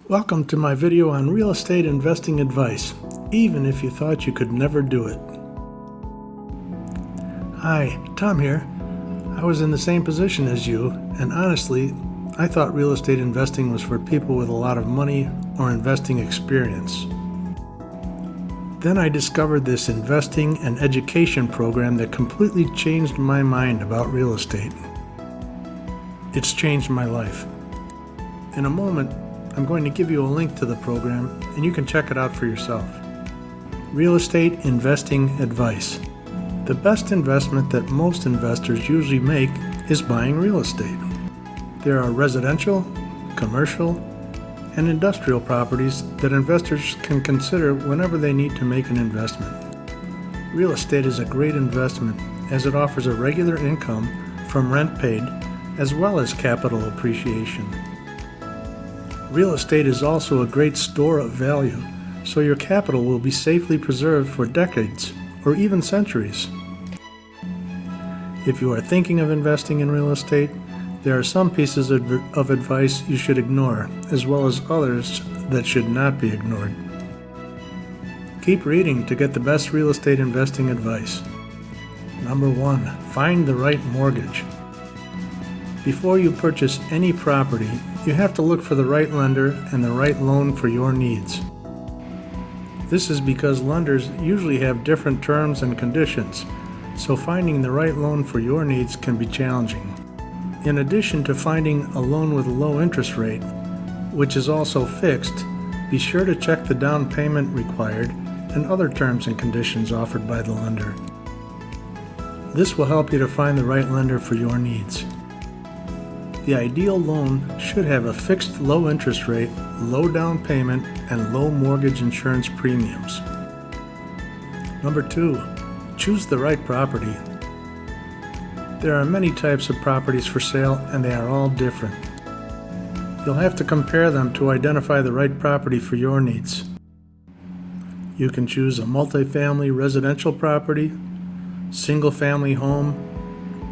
Welcome to my video on real estate investing advice, even if you thought you could never do it. Hi, Tom here. I was in the same position as you, and honestly, I thought real estate investing was for people with a lot of money or investing experience. Then I discovered this investing and education program that completely changed my mind about real estate. It's changed my life. In a moment, I'm going to give you a link to the program and you can check it out for yourself. Real estate investing advice. The best investment that most investors usually make is buying real estate. There are residential, commercial, and industrial properties that investors can consider whenever they need to make an investment. Real estate is a great investment as it offers a regular income from rent paid as well as capital appreciation. Real estate is also a great store of value, so your capital will be safely preserved for decades or even centuries. If you are thinking of investing in real estate, there are some pieces of advice you should ignore, as well as others that should not be ignored. Keep reading to get the best real estate investing advice. Number 1, find the right mortgage. Before you purchase any property, you have to look for the right lender and the right loan for your needs. This is because lenders usually have different terms and conditions, so finding the right loan for your needs can be challenging. In addition to finding a loan with a low interest rate, which is also fixed, be sure to check the down payment required and other terms and conditions offered by the lender. This will help you to find the right lender for your needs. The ideal loan should have a fixed low interest rate, low down payment, and low mortgage insurance premiums. Number 2, choose the right property. There are many types of properties for sale and they are all different. You'll have to compare them to identify the right property for your needs. You can choose a multifamily residential property, single-family home,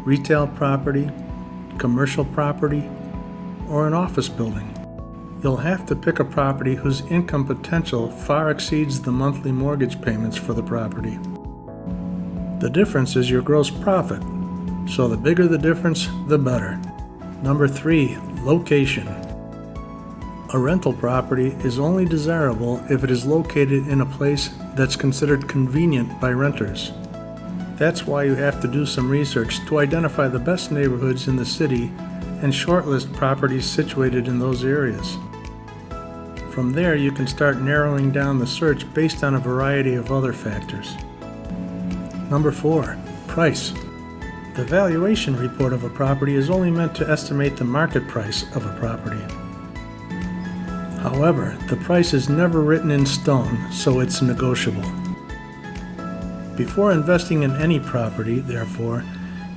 retail property, commercial property, or an office building. You'll have to pick a property whose income potential far exceeds the monthly mortgage payments for the property. The difference is your gross profit, so the bigger the difference, the better. Number 3, location. A rental property is only desirable if it is located in a place that's considered convenient by renters. That's why you have to do some research to identify the best neighborhoods in the city and shortlist properties situated in those areas. From there, you can start narrowing down the search based on a variety of other factors. Number 4, price. The valuation report of a property is only meant to estimate the market price of a property. However, the price is never written in stone, so it's negotiable. Before investing in any property, therefore,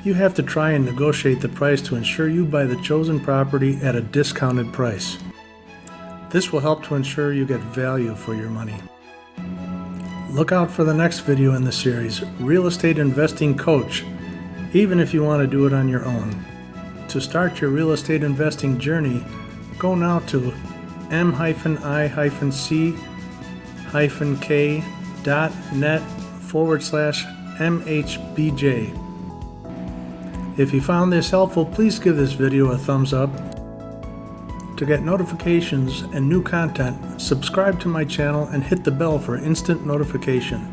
you have to try and negotiate the price to ensure you buy the chosen property at a discounted price. This will help to ensure you get value for your money. Look out for the next video in the series, Real Estate Investing Coach, even if you want to do it on your own. To start your real estate investing journey, go now to m-i-c-k.net/MHBJ. If you found this helpful, please give this video a thumbs up. To get notifications and new content, subscribe to my channel and hit the bell for instant notification.